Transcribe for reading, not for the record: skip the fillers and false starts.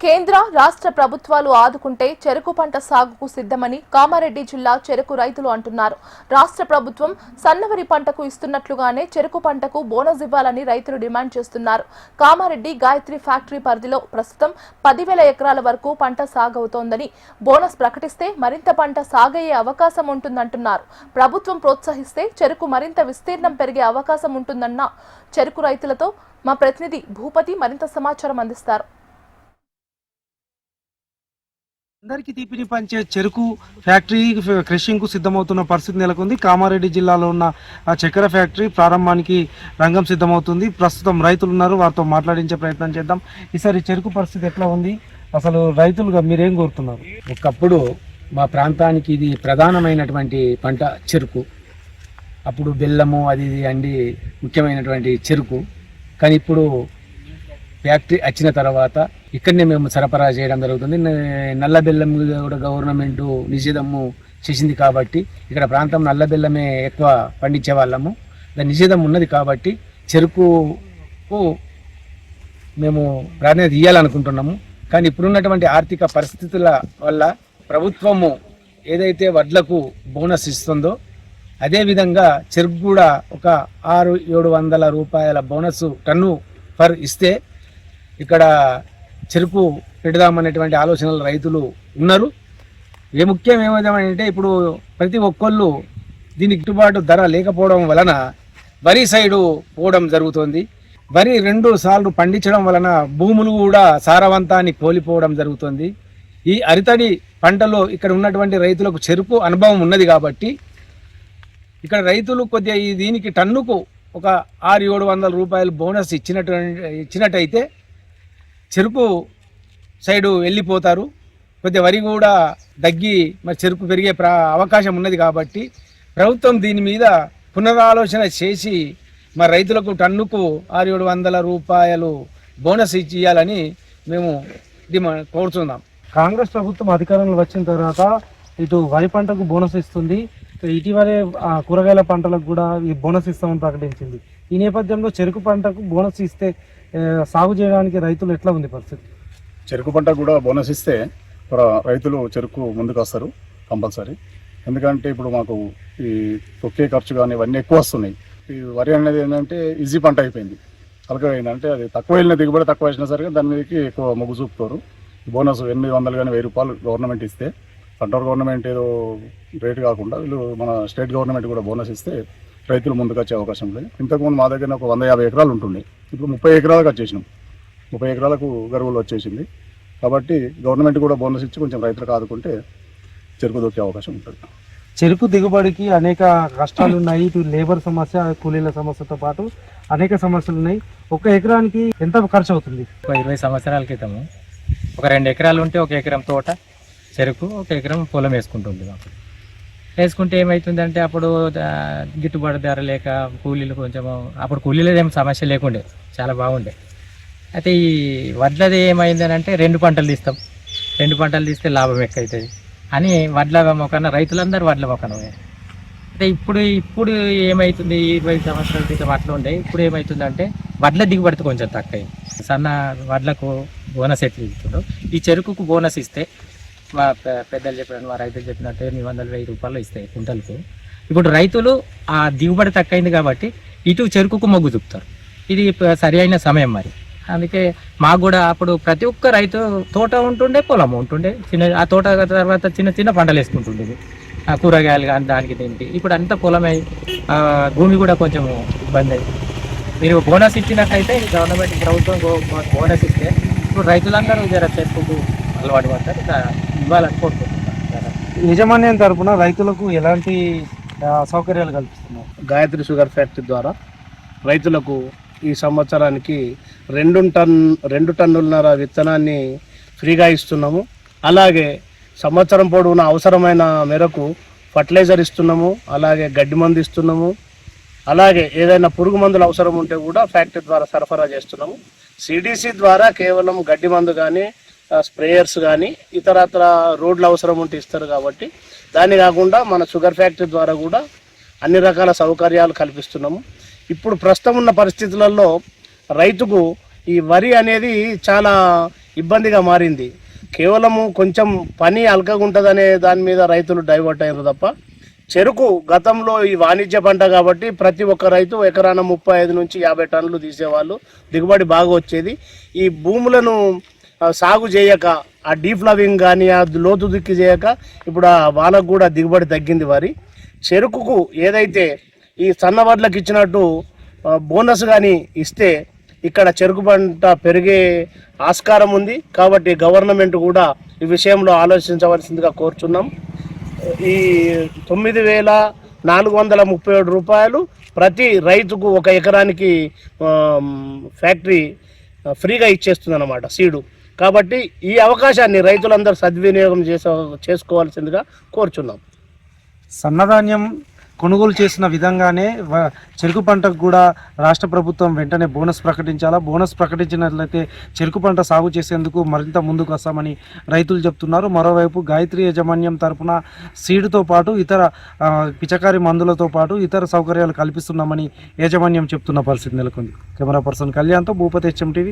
కేంద్ర రాష్ట్ర ప్రభుత్వాలు ఆదుకుంటే చెరకు పంట సాగుకు సిద్ధమని కామారెడ్డి జిల్లా చెరకు రైతులు అంటున్నారు. రాష్ట్ర ప్రభుత్వం సన్నవరి పంటకు ఇస్తున్నట్లుగానే చెరకు పంటకు బోనస్ ఇవ్వాలని రైతులు డిమాండ్ చేస్తున్నారు. కామారెడ్డి గాయత్రి ఫ్యాక్టరీ పరిధిలో ప్రస్తుతం 10,000 ఎకరాల వరకు పంట సాగవుతోందని, బోనస్ ప్రకటిస్తే మరింత పంట సాగయ్యే అవకాశం ఉంటుందంటున్నారు. ప్రభుత్వం ప్రోత్సహిస్తే చెరకు మరింత విస్తీర్ణం పెరిగే అవకాశం ఉంటుందన్న చెరకు రైతులతో మా ప్రతినిధి భూపతి మరింత సమాచారం అందిస్తారు. అందరికీ తీపిని పంచే చెరుకు ఫ్యాక్టరీ క్రషింగ్ కు సిద్ధమవుతున్న పరిస్థితి నెలకొంది. కామారెడ్డి జిల్లాలో ఉన్న ఆ చక్కెర ఫ్యాక్టరీ ప్రారంభానికి రంగం సిద్ధమవుతుంది. ప్రస్తుతం రైతులు ఉన్నారు, వారితో మాట్లాడించే ప్రయత్నం చేద్దాం. ఈసారి చెరుకు పరిస్థితి ఎట్లా ఉంది, అసలు రైతులుగా మీరేం కోరుతున్నారు? ఒకప్పుడు మా ప్రాంతానికి ఇది ప్రధానమైనటువంటి పంట చెరుకు. అప్పుడు బెల్లము అది ఇది అండి ముఖ్యమైనటువంటి చెరుకు. కానీ ఇప్పుడు ఫ్యాక్టరీ వచ్చిన తర్వాత ఇక్కడనే మేము సరఫరా చేయడం జరుగుతుంది. నల్ల బెల్లం కూడా గవర్నమెంట్ నిషేధము చేసింది కాబట్టి ఇక్కడ ప్రాంతం నల్ల బెల్లమే ఎక్కువ పండించే వాళ్ళము. దాని నిషేధం ఉన్నది కాబట్టి చెరుకుకు మేము ప్రాధాన్యత ఇవ్వాలనుకుంటున్నాము. కానీ ఇప్పుడున్నటువంటి ఆర్థిక పరిస్థితుల వల్ల ప్రభుత్వము ఏదైతే వడ్లకు బోనస్ ఇస్తుందో అదేవిధంగా చెరుకు కూడా ఒక 600-700 రూపాయల బోనస్ టన్ను పర్ ఇస్తే ఇక్కడ చెరుకు పెడదామనేటువంటి ఆలోచనలు రైతులు ఉన్నారు. ముఖ్యం ఏమైందంటే ఇప్పుడు ప్రతి ఒక్కళ్ళు దీనికి గిట్టుబాటు ధర లేకపోవడం వలన వరి సైడు పోవడం జరుగుతుంది. వరి 2 సార్లు పండించడం వలన భూములు కూడా సారవంతాన్ని కోల్పోవడం జరుగుతుంది. ఈ అరితడి పంటలో ఇక్కడ ఉన్నటువంటి రైతులకు చెరుకు అనుభవం ఉన్నది కాబట్టి ఇక్కడ రైతులు కొద్దిగా దీనికి టన్నుకు ఒక 600-700 రూపాయలు బోనస్ ఇచ్చినట్టయితే చెరుకు సైడు వెళ్ళిపోతారు. కొద్దిగా వరి కూడా తగ్గి మరి చెరుకు పెరిగే అవకాశం ఉన్నది కాబట్టి ప్రభుత్వం దీని మీద పునరాలోచన చేసి మరి రైతులకు టన్నుకు 600-700 రూపాయలు బోనస్ ఇవ్వాలని మేము కోరుతున్నాం. కాంగ్రెస్ ప్రభుత్వం అధికారంలో వచ్చిన తర్వాత ఇటు వరి పంటకు బోనస్ ఇస్తుంది, ఇటీవలే కూరగాయల పంటలకు కూడా ఈ బోనస్ ఇస్తామని ప్రకటించింది. ఈ నేపథ్యంలో చెరుకు పంటకు బోనస్ ఇస్తే సాగు చేయడానికి రైతులు ఎట్లా ఉంది పరిస్థితి? చెరుకు పంట కూడా బోనస్ ఇస్తే రైతులు చెరుకు ముందుకు వస్తారు కంపల్సరీ. ఎందుకంటే ఇప్పుడు మాకు ఈ తొక్కే ఖర్చు కానీ ఇవన్నీ ఎక్కువ వస్తున్నాయి. ఈ వరి అనేది ఏంటంటే ఈజీ పంట అయిపోయింది. అలాగే ఏంటంటే అది తక్కువ వెళ్ళిన దిగుబడి తక్కువ వచ్చినా సరే దాని మీదకి ఎక్కువ మొగ్గు చూపుతారు. బోనస్ 800 కానీ 1000 రూపాయలు గవర్నమెంట్ ఇస్తే, సెంట్రల్ గవర్నమెంట్ ఏదో రేటు కాకుండా వీళ్ళు మన స్టేట్ గవర్నమెంట్ కూడా బోనస్ ఇస్తే రైతులు ముందుకు వచ్చే అవకాశం లేదు. ఇంతకుముందు మా దగ్గర ఒక 150 ఎకరాలు ఉంటుండే, ఇప్పుడు 30 ఎకరాలకు వచ్చేసినాం. 30 ఎకరాలకు గరువులు వచ్చేసింది కాబట్టి గవర్నమెంట్ కూడా బోనస్ ఇచ్చి కొంచెం రైతులకు ఆదుకుంటే చెరుకు దొరికే అవకాశం ఉంటుంది. చెరుకు దిగుబడికి అనేక కష్టాలు ఉన్నాయి. ఇటు లేబర్ సమస్య, కూలీల సమస్యతో పాటు అనేక సమస్యలు ఉన్నాయి. ఒక ఎకరానికి ఎంత ఖర్చు అవుతుంది? 20 సంవత్సరాల క్రితము ఒక 2 ఎకరాలు ఉంటే 1 ఎకరం తోట చెరుకు, 1 ఎకరం పొలం వేసుకుంటుంది. వేసుకుంటే ఏమవుతుందంటే అప్పుడు గిట్టుబాటు ధర లేక కూలీలు కొంచెం, అప్పుడు కూలీలు ఏం సమస్య లేకుండే, చాలా బాగుండే. అయితే ఈ వడ్లది ఏమైందని అంటే 2 పంటలు తీస్తాం, 2 పంటలు తీస్తే లాభం ఎక్కువ అవుతుంది అని వడ్ల మొక్కన రైతులందరూ వడ్ల మొక్కన. అయితే ఇప్పుడు ఏమవుతుంది, 20 సంవత్సరాల క్రితం అట్లా ఉండే, ఇప్పుడు ఏమవుతుందంటే వడ్ల దిగుబడి కొంచెం తక్కువ. సన్న వడ్లకు బోనస్ ఎట్లు ఇస్తుండో ఈ చెరుకుకు బోనస్ ఇస్తే మా పెద్దలు చెప్పినట్టు, మా రైతులు చెప్పినట్టు 800-1000 రూపాయలు ఇస్తాయి కుంటలకు. ఇప్పుడు రైతులు ఆ దిగుబడి తక్కువైంది కాబట్టి ఇటు చెరుకుకు మొగ్గు చూపుతారు. ఇది సరి అయిన సమయం మరి. అందుకే మాకు కూడా అప్పుడు ప్రతి ఒక్క రైతు తోట ఉంటుండే, పొలం ఉంటుండే, ఆ తోట తర్వాత చిన్న పంటలు వేసుకుంటుండేది, కూరగాయలు కానీ దానికి దీనికి. ఇప్పుడు అంతా పొలమై భూమి కూడా కొంచెం ఇబ్బంది అయింది. మీరు బోనస్ ఇచ్చినట్టయితే గవర్నమెంట్ ప్రభుత్వం బోనస్ ఇస్తే ఇప్పుడు రైతులందరూ జర చేసుకుంటూ అలవాటు పడతారు, ఇవ్వాలని కోరుకుంటున్నారు. యజమాన్యం తరఫున రైతులకు ఎలాంటి సౌకర్యాలు కల్పిస్తున్నారు? గాయత్రి షుగర్ ఫ్యాక్టరీ ద్వారా రైతులకు ఈ సంవత్సరానికి 2 టన్నులన్నర విత్తనాన్ని ఫ్రీగా ఇస్తున్నాము. అలాగే సంవత్సరం పొడవునా అవసరమైన మేరకు ఫర్టిలైజర్ ఇస్తున్నాము, అలాగే గడ్డి మందు ఇస్తున్నాము. అలాగే ఏదైనా పురుగు మందులు అవసరం ఉంటే కూడా ఫ్యాక్టరీ ద్వారా సరఫరా చేస్తున్నాము. సిడిసి ద్వారా కేవలం గడ్డి మందు కానీ, స్ప్రేయర్స్ కానీ, ఇతరత్ర రోడ్లు అవసరం ఉంటే ఇస్తారు కాబట్టి దాన్ని కాకుండా మన షుగర్ ఫ్యాక్టరీ ద్వారా కూడా అన్ని రకాల సౌకర్యాలు కల్పిస్తున్నాము. ఇప్పుడు ప్రస్తుతం ఉన్న పరిస్థితులలో రైతుకు ఈ వరి అనేది చాలా ఇబ్బందిగా మారింది. కేవలము కొంచెం పని అల్కగా ఉంటుందనే దాని మీద రైతులు డైవర్ట్ అయ్యారు తప్ప, చెరుకు గతంలో ఈ వాణిజ్య పంట కాబట్టి ప్రతి ఒక్క రైతు ఎకరాన 35 నుంచి 50 టన్నులు తీసేవాళ్ళు, దిగుబడి బాగా వచ్చేది. ఈ భూములను సాగు చేయక, ఆ డీఫ్లవింగ్ కానీ ఆ లోతు దిక్కు చేయక ఇప్పుడు వాళ్ళకు కూడా దిగుబడి తగ్గింది. వారి చెరుకుకు ఏదైతే ఈ సన్న వడ్లకు ఇచ్చినట్టు బోనస్ కానీ ఇస్తే ఇక్కడ చెరుకు పంట పెరిగే ఆస్కారం ఉంది. కాబట్టి గవర్నమెంట్ కూడా ఈ విషయంలో ఆలోచించవలసిందిగా కోరుచున్నాం. ఈ 9,437 రూపాయలు ప్రతి రైతుకు ఒక ఎకరానికి ఫ్యాక్టరీ ఫ్రీగా ఇచ్చేస్తుంది అన్నమాట సీడు. కాబట్టి ఈ అవకాశాన్ని రైతులందరూ సద్వినియోగం చేసుకోవాల్సిందిగా కోరుచున్నాం. సన్నధాన్యం కొనుగోలు చేసిన విధంగానే చెరుకు పంటకు కూడా రాష్ట్ర ప్రభుత్వం వెంటనే బోనస్ ప్రకటించాలా. బోనస్ ప్రకటించినట్లయితే చెరుకు పంట సాగు చేసేందుకు మరింత ముందుకు వస్తామని రైతులు చెప్తున్నారు. మరోవైపు గాయత్రి యాజమాన్యం తరపున సీడుతో పాటు ఇతర పిచకారి మందులతో పాటు ఇతర సౌకర్యాలు కల్పిస్తున్నామని యాజమాన్యం చెప్తున్న పరిస్థితి నెలకొంది. కెమెరా పర్సన్ కళ్యాణ్తో భూపతి HM TV.